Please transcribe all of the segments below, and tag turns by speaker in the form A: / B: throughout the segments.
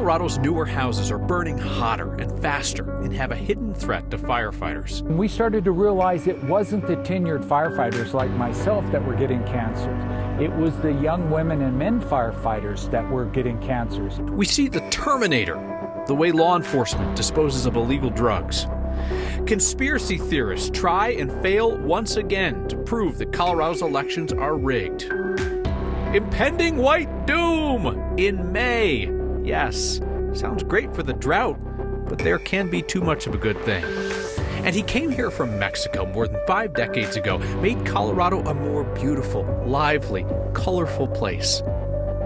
A: Colorado's newer houses are burning hotter and faster and have a hidden threat to firefighters.
B: We started to realize it wasn't the tenured firefighters like myself that were getting cancers. It was the young women and men firefighters that were getting cancers.
A: We see the Terminator, the way law enforcement disposes of illegal drugs. Conspiracy theorists try and fail once again to prove that Colorado's elections are rigged. Impending white doom in May. Yes, sounds great for the drought, but there can be too much of a good thing. And he came here from Mexico more than 5 decades ago, made Colorado a more beautiful, lively, colorful place.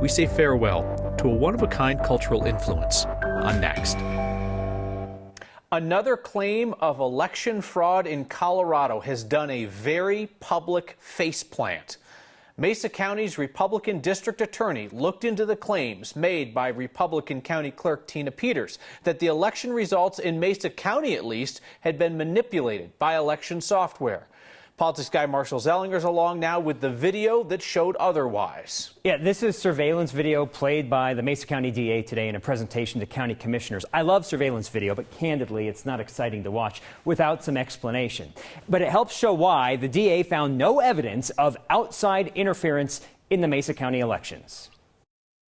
A: We say farewell to a one-of-a-kind cultural influence on Next.
C: Another claim of election fraud in Colorado has done a very public faceplant. Mesa County's Republican district attorney looked into the claims made by Republican County Clerk Tina Peters that the election results in Mesa County, at least, had been manipulated by election software. Politics guy Marshall Zellinger's along now with the video that showed otherwise.
D: Yeah, this is surveillance video played by the Mesa County DA today in a presentation to county commissioners. I love surveillance video, but candidly, it's not exciting to watch without some explanation. But it helps show why the DA found no evidence of outside interference in the Mesa County elections.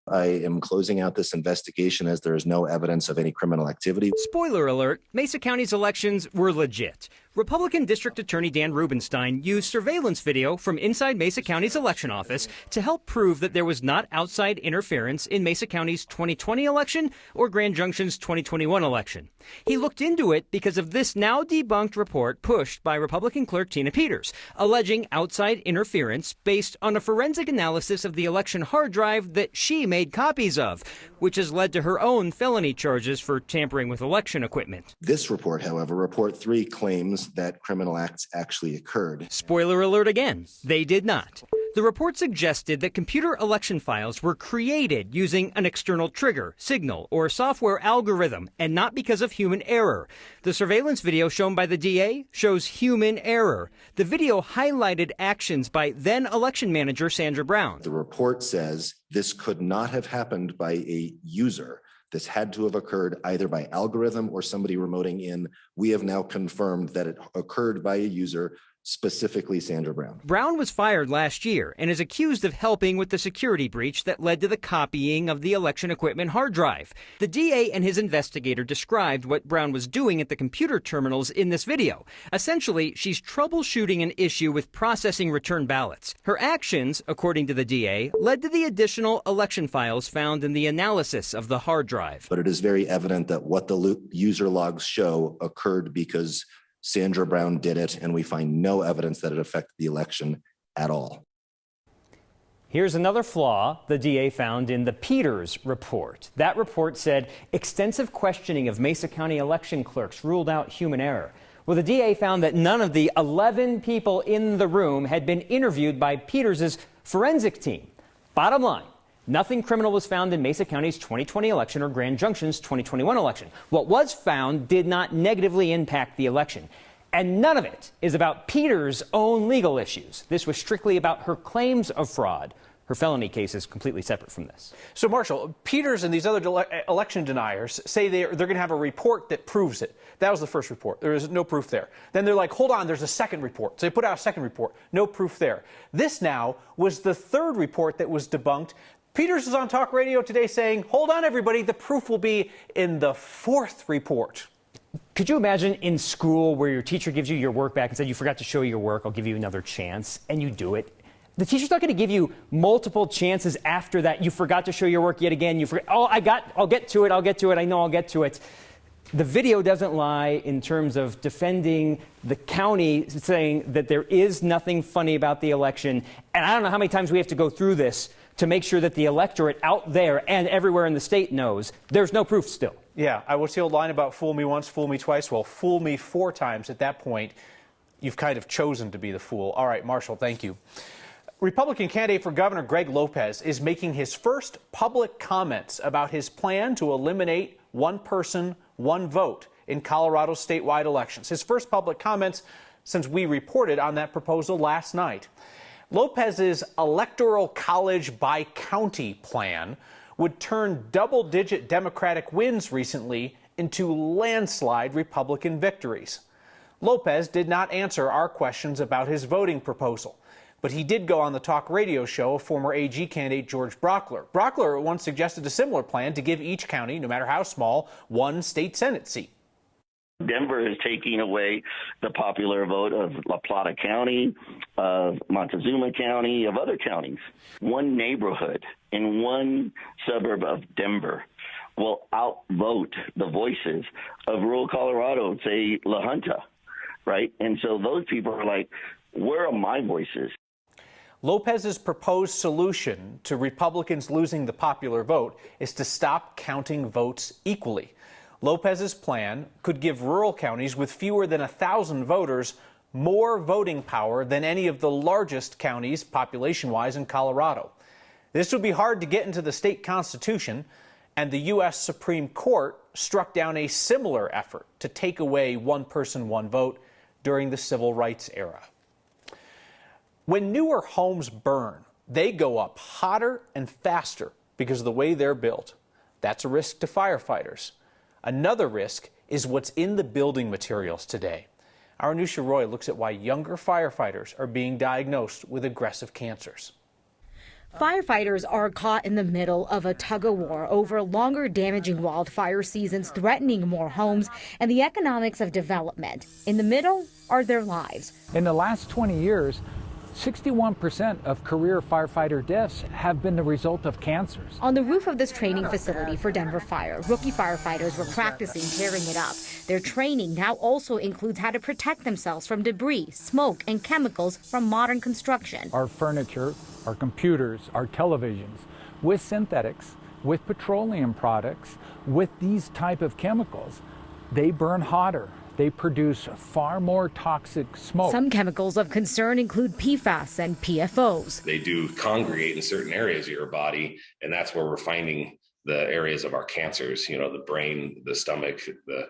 E: I am closing out this investigation as there is no evidence of any criminal activity.
D: Spoiler alert, Mesa County's elections were legit. Republican District Attorney Dan Rubenstein used surveillance video from inside Mesa County's election office to help prove that there was not outside interference in Mesa County's 2020 election or Grand Junction's 2021 election. He looked into it because of this now debunked report pushed by Republican Clerk Tina Peters, alleging outside interference based on a forensic analysis of the election hard drive that she made copies of, which has led to her own felony charges for tampering with election equipment.
E: This report, however, report 3 claims that criminal acts actually occurred.
D: Spoiler alert again, they did not. The report suggested that computer election files were created using an external trigger, signal, or software algorithm, and not because of human error. The surveillance video shown by the DA shows human error. The video highlighted actions by then election manager Sandra Brown.
E: The report says this could not have happened by a user. This had to have occurred either by algorithm or somebody remoting in. We have now confirmed that it occurred by a user, specifically Sandra Brown.
D: Brown was fired last year and is accused of helping with the security breach that led to the copying of the election equipment hard drive. The DA and his investigator described what Brown was doing at the computer terminals in this video. Essentially, she's troubleshooting an issue with processing return ballots. Her actions, according to the DA, led to the additional election files found in the analysis of the hard drive.
E: But it is very evident that what the user logs show occurred because Sandra Brown did it, and we find no evidence that it affected the election at all.
D: Here's another flaw the DA found in the Peters report. That report said extensive questioning of Mesa County election clerks ruled out human error. Well, the DA found that none of the 11 people in the room had been interviewed by Peters' forensic team. Bottom line, nothing criminal was found in Mesa County's 2020 election or Grand Junction's 2021 election. What was found did not negatively impact the election. And none of it is about Peters' own legal issues. This was strictly about her claims of fraud. Her felony case is completely separate from this.
C: So, Marshall, Peters and these other election deniers say they're going to have a report that proves it. That was the first report. There is no proof there. Then they're like, hold on, there's a second report. So they put out a second report. No proof there. This now was the third report that was debunked. Peters is on talk radio today saying, hold on, everybody, the proof will be in the fourth report.
D: Could you imagine in school where your teacher gives you your work back and said, you forgot to show your work, I'll give you another chance, and you do it? The teacher's not going to give you multiple chances after that. You forgot to show your work yet again. You forget, I'll get to it, I know I'll get to it. The video doesn't lie in terms of defending the county, saying that there is nothing funny about the election. And I don't know how many times we have to go through this to make sure that the electorate out there and everywhere in the state knows there's no proof still.
C: Yeah, what's the old line about fool me once, fool me twice? Well, fool me 4 times. At that point, you've kind of chosen to be the fool. All right, Marshall, thank you. Republican candidate for governor Greg Lopez is making his first public comments about his plan to eliminate one person, one vote in Colorado's statewide elections. His first public comments since we reported on that proposal last night. Lopez's electoral college by county plan would turn double-digit Democratic wins recently into landslide Republican victories. Lopez did not answer our questions about his voting proposal, but he did go on the talk radio show of former AG candidate George Brockler. Brockler once suggested a similar plan to give each county, no matter how small, one state Senate seat.
F: Denver is taking away the popular vote of La Plata County, of Montezuma County, of other counties. One neighborhood in one suburb of Denver will outvote the voices of rural Colorado, say La Junta, right? And so those people are like, where are my voices?
C: Lopez's proposed solution to Republicans losing the popular vote is to stop counting votes equally. Lopez's plan could give rural counties with fewer than 1,000 voters more voting power than any of the largest counties population-wise in Colorado. This would be hard to get into the state constitution, and the U.S. Supreme Court struck down a similar effort to take away one person, one vote during the civil rights era. When newer homes burn, they go up hotter and faster because of the way they're built. That's a risk to firefighters. Another risk is what's in the building materials today. Our Anusha Roy looks at why younger firefighters are being diagnosed with aggressive cancers.
G: Firefighters are caught in the middle of a tug-of-war over longer damaging wildfire seasons threatening more homes and the economics of development. In the middle are their lives.
B: In the last 20 years, 61% of career firefighter deaths have been the result of cancers.
G: On the roof of this training facility for Denver Fire, rookie firefighters were practicing tearing it up. Their training now also includes how to protect themselves from debris, smoke, and chemicals from modern construction.
B: Our furniture, our computers, our televisions, with synthetics, with petroleum products, with these type of chemicals, they burn hotter. They produce far more toxic smoke.
G: Some chemicals of concern include PFAS and PFOs.
H: They do congregate in certain areas of your body, and that's where we're finding the areas of our cancers, you know, the brain, the stomach, the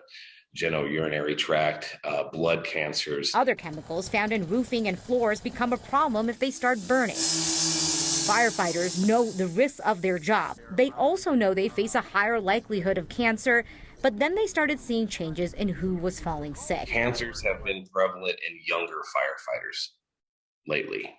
H: genitourinary tract, blood cancers.
G: Other chemicals found in roofing and floors become a problem if they start burning. Firefighters know the risks of their job. They also know they face a higher likelihood of cancer. But then they started seeing changes in who was falling sick.
H: Cancers have been prevalent in younger firefighters lately.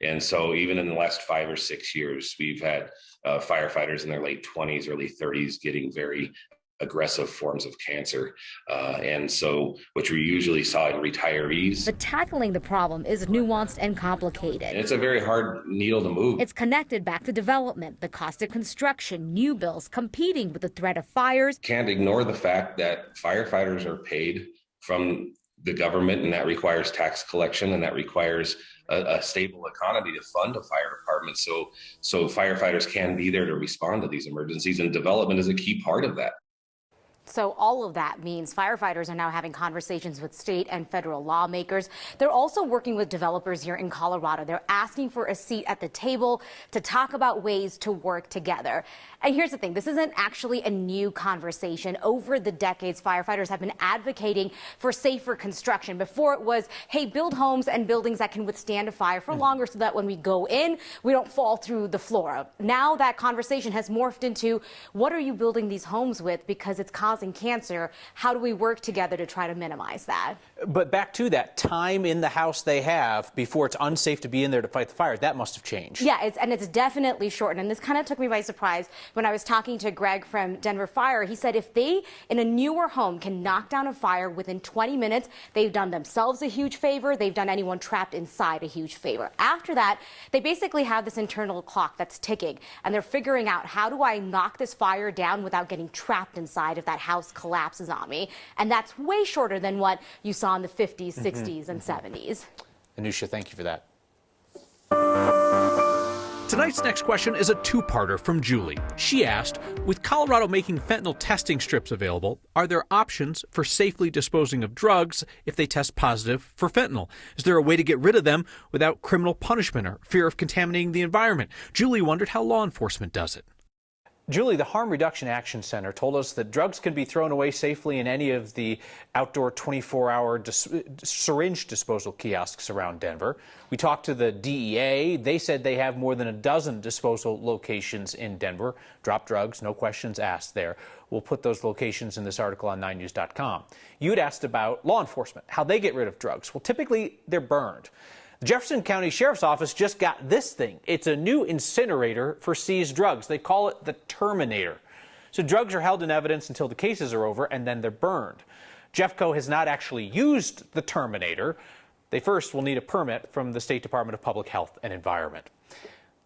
H: And so even in the last 5 or 6 years, we've had firefighters in their late 20s, early 30s getting very aggressive forms of cancer. And so, which we usually saw in retirees.
G: But tackling the problem is nuanced and complicated.
H: And it's a very hard needle to move.
G: It's connected back to development, the cost of construction, new builds, competing with the threat of fires.
H: Can't ignore the fact that firefighters are paid from the government, and that requires tax collection, and that requires a stable economy to fund a fire department. So firefighters can be there to respond to these emergencies, and development is a key part of that.
G: So all of that means firefighters are now having conversations with state and federal lawmakers. They're also working with developers here in Colorado. They're asking for a seat at the table to talk about ways to work together. And here's the thing, this isn't actually a new conversation. Over the decades, firefighters have been advocating for safer construction. Before it was, hey, build homes and buildings that can withstand a fire for longer so that when we go in, we don't fall through the floor. Now that conversation has morphed into, what are you building these homes with because it's causing cancer? How do we work together to try to minimize that?
C: But back to that time in the house they have before it's unsafe to be in there to fight the fire, that must have changed.
G: Yeah, it's definitely shortened. And this kind of took me by surprise when I was talking to Greg from Denver Fire. He said if they, in a newer home, can knock down a fire within 20 minutes, they've done themselves a huge favor. They've done anyone trapped inside a huge favor. After that, they basically have this internal clock that's ticking, and they're figuring out, how do I knock this fire down without getting trapped inside if that house collapses on me? And that's way shorter than what you saw in the 50s, 60s, and 70s.
C: Anusha, thank you for that.
A: Tonight's next question is a two-parter from Julie. She asked, with Colorado making fentanyl testing strips available, are there options for safely disposing of drugs if they test positive for fentanyl? Is there a way to get rid of them without criminal punishment or fear of contaminating the environment? Julie wondered how law enforcement does it.
C: Julie, the Harm Reduction Action Center told us that drugs can be thrown away safely in any of the outdoor 24-hour syringe disposal kiosks around Denver. We talked to the DEA. They said they have more than a dozen disposal locations in Denver. Drop drugs, no questions asked there. We'll put those locations in this article on 9news.com. You'd asked about law enforcement, how they get rid of drugs. Well, typically they're burned. The Jefferson County Sheriff's Office just got this thing. It's a new incinerator for seized drugs. They call it the Terminator. So drugs are held in evidence until the cases are over, and then they're burned. Jeffco has not actually used the Terminator. They first will need a permit from the State Department of Public Health and Environment.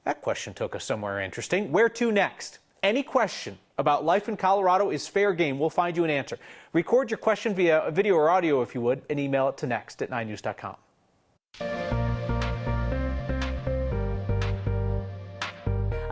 C: That question took us somewhere interesting. Where to next? Any question about life in Colorado is fair game. We'll find you an answer. Record your question via video or audio, if you would, and email it to next@9news.com.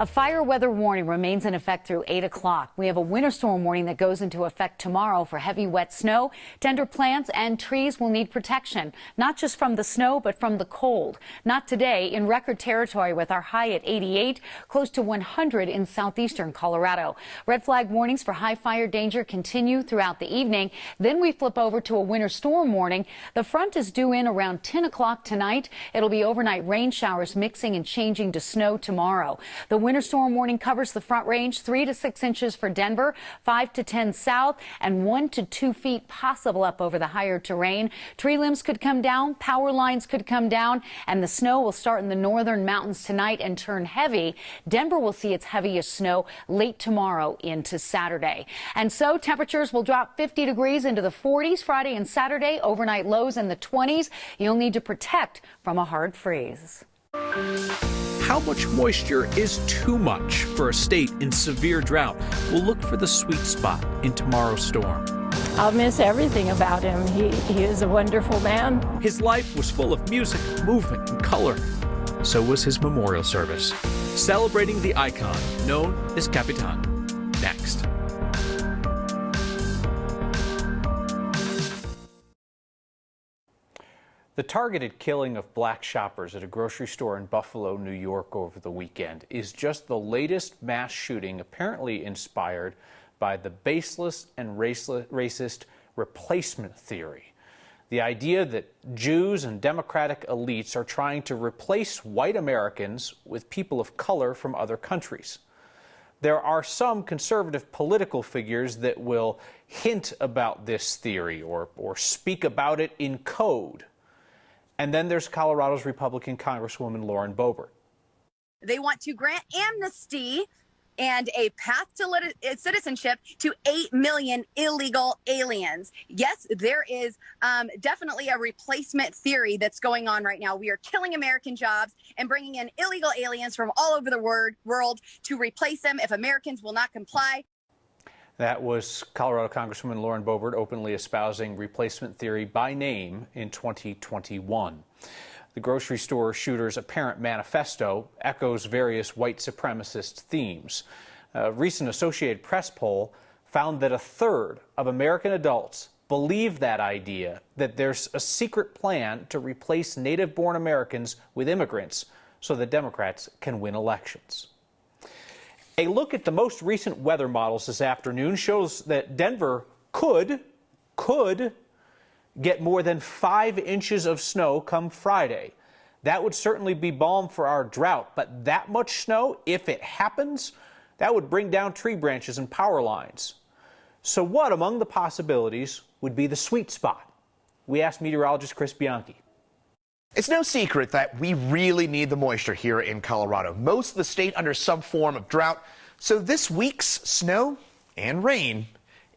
I: A fire weather warning remains in effect through 8 o'clock. We have a winter storm warning that goes into effect tomorrow for heavy wet snow. Tender plants and trees will need protection, not just from the snow, but from the cold. Not today, in record territory with our high at 88, close to 100 in southeastern Colorado. Red flag warnings for high fire danger continue throughout the evening. Then we flip over to a winter storm warning. The front is due in around 10 o'clock tonight. It'll be overnight rain showers mixing and changing to snow tomorrow. The winter storm warning covers the Front Range, 3 to 6 inches for Denver, 5 to 10 south, and 1 to 2 feet possible up over the higher terrain. Tree limbs could come down, power lines could come down, and the snow will start in the northern mountains tonight and turn heavy. Denver will see its heaviest snow late tomorrow into Saturday. And so temperatures will drop 50 degrees into the 40s Friday and Saturday, overnight lows in the 20s. You'll need to protect from a hard freeze.
A: How much moisture is too much for a state in severe drought? We'll look for the sweet spot in tomorrow's storm.
J: I'll miss everything about him. He is a wonderful man.
A: His life was full of music, movement, and color. So was his memorial service, celebrating the icon known as Capitan. Next.
C: The targeted killing of black shoppers at a grocery store in Buffalo, New York over the weekend is just the latest mass shooting apparently inspired by the baseless and racist replacement theory. The idea that Jews and Democratic elites are trying to replace white Americans with people of color from other countries. There are some conservative political figures that will hint about this theory or speak about it in code. And then there's Colorado's Republican Congresswoman Lauren Boebert.
K: They want to grant amnesty and a path to citizenship to 8 million illegal aliens. Yes, there is definitely a replacement theory that's going on right now. We are killing American jobs and bringing in illegal aliens from all over the world to replace them if Americans will not comply.
C: That was Colorado Congresswoman Lauren Boebert openly espousing replacement theory by name in 2021. The grocery store shooter's apparent manifesto echoes various white supremacist themes. A recent Associated Press poll found that 1/3 of American adults believe that idea, that there's a secret plan to replace native-born Americans with immigrants so that Democrats can win elections. A look at the most recent weather models this afternoon shows that Denver could get more than 5 inches of snow come Friday. That would certainly be balm for our drought, but that much snow, if it happens, that would bring down tree branches and power lines. So what among the possibilities would be the sweet spot? We asked meteorologist Chris Bianchi.
L: It's no secret that we really need the moisture here in Colorado. Most of the state under some form of drought. So this week's snow and rain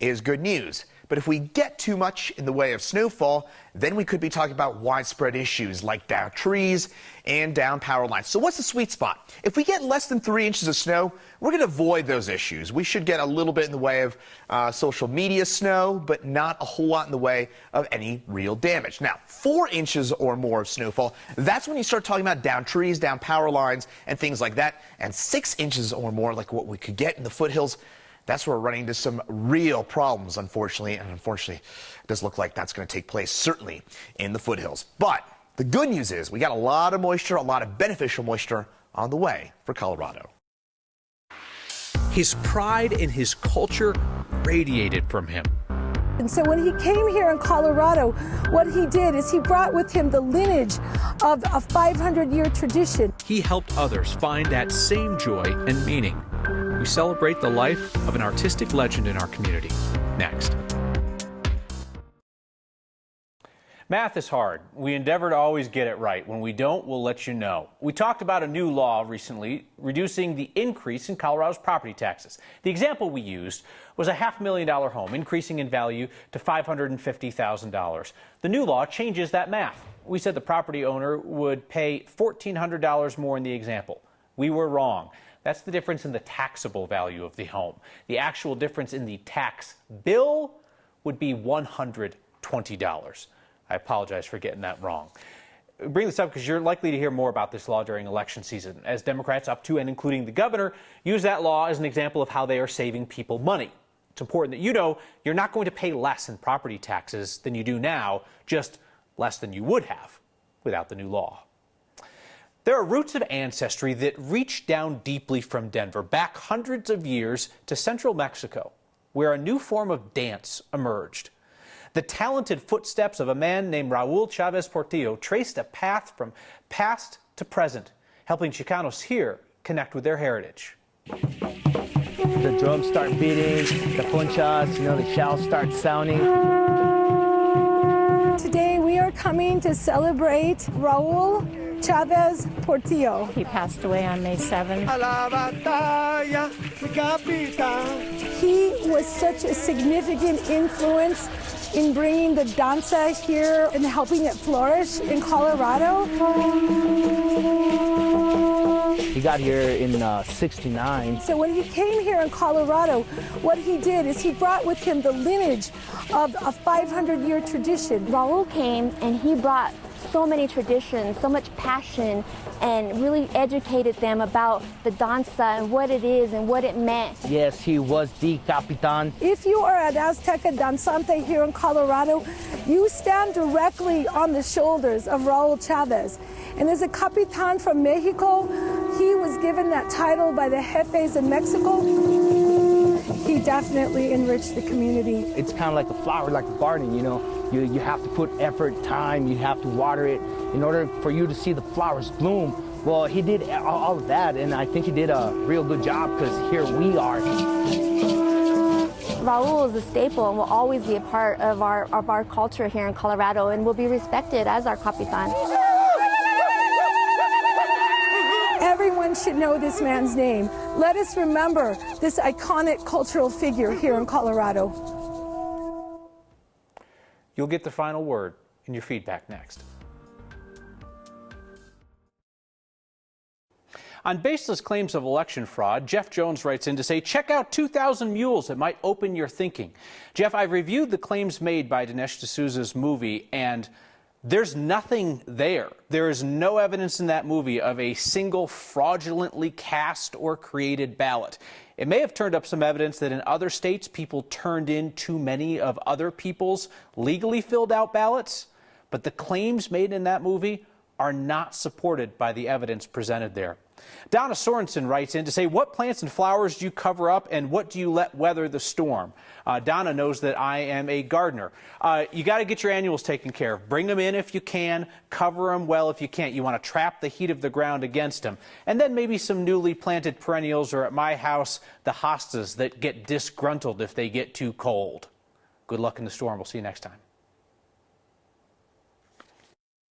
L: is good news. But if we get too much in the way of snowfall, then we could be talking about widespread issues like down trees and down power lines. So what's the sweet spot? If we get less than 3 inches of snow, we're going to avoid those issues. We should get a little bit in the way of social media snow, but not a whole lot in the way of any real damage. Now, 4 inches or more of snowfall, that's when you start talking about down trees, down power lines, and things like that. And 6 inches or more, like what we could get in the foothills, that's where we're running into some real problems, unfortunately. And unfortunately, it does look like that's going to take place, certainly in the foothills. But the good news is we got a lot of moisture, a lot of beneficial moisture on the way for Colorado.
A: His pride in his culture radiated from him.
J: And so when he came here in Colorado, what he did is he brought with him the lineage of a 500-year tradition.
A: He helped others find that same joy and meaning. We celebrate the life of an artistic legend in our community. Next.
C: Math is hard. We endeavor to always get it right. When we don't, we'll let you know. We talked about a new law recently reducing the increase in Colorado's property taxes. The example we used was a $500,000 home increasing in value to $550,000. The new law changes that math. We said the property owner would pay $1,400 more in the example. We were wrong. That's the difference in the taxable value of the home. The actual difference in the tax bill would be $120. I apologize for getting that wrong. Bring this up because you're likely to hear more about this law during election season, as Democrats up to and including the governor use that law as an example of how they are saving people money. It's important that you know you're not going to pay less in property taxes than you do now, just less than you would have without the new law. There are roots of ancestry that reach down deeply from Denver, back hundreds of years to central Mexico, where a new form of dance emerged. The talented footsteps of a man named Raul Chavez Portillo traced a path from past to present, helping Chicanos here connect with their heritage.
M: The drums start beating, the ponchas, the shells start sounding.
J: Today we are coming to celebrate Raul Chavez Portillo.
I: He passed away on May 7th.
J: He was such a significant influence in bringing the danza here and helping it flourish in Colorado.
M: He got here in '69.
J: So when he came here in Colorado, what he did is he brought with him the lineage of a 500-year tradition.
N: Raul came and he brought so many traditions, so much passion, and really educated them about the danza and what it is and what it meant.
M: Yes, he was the Capitan.
J: If you are an Azteca danzante here in Colorado, you stand directly on the shoulders of Raul Chavez. And as a Capitan from Mexico, he was given that title by the jefes in Mexico. He definitely enriched the community.
M: It's kind of like a flower, like a garden, You have to put effort, time, you have to water it in order for you to see the flowers bloom. Well, he did all of that, and I think he did a real good job because here we are.
N: Raul is a staple and will always be a part of our culture here in Colorado and will be respected as our Capitan.
J: Everyone should know this man's name. Let us remember this iconic cultural figure here in Colorado.
C: You'll get the final word in your feedback next. On baseless claims of election fraud, Jeff Jones writes in to say, check out 2,000 Mules. It might open your thinking. Jeff, I've reviewed the claims made by Dinesh D'Souza's movie, and there's nothing there. There is no evidence in that movie of a single fraudulently cast or created ballot. It may have turned up some evidence that in other states people turned in too many of other people's legally filled out ballots, but the claims made in that movie are not supported by the evidence presented there. Donna Sorensen writes in to say, what plants and flowers do you cover up and what do you let weather the storm? Donna knows that I am a gardener. You got to get your annuals taken care of. Bring them in if you can. Cover them well if you can't. You want to trap the heat of the ground against them. And then maybe some newly planted perennials, or at my house, the hostas that get disgruntled if they get too cold. Good luck in the storm. We'll see you next time.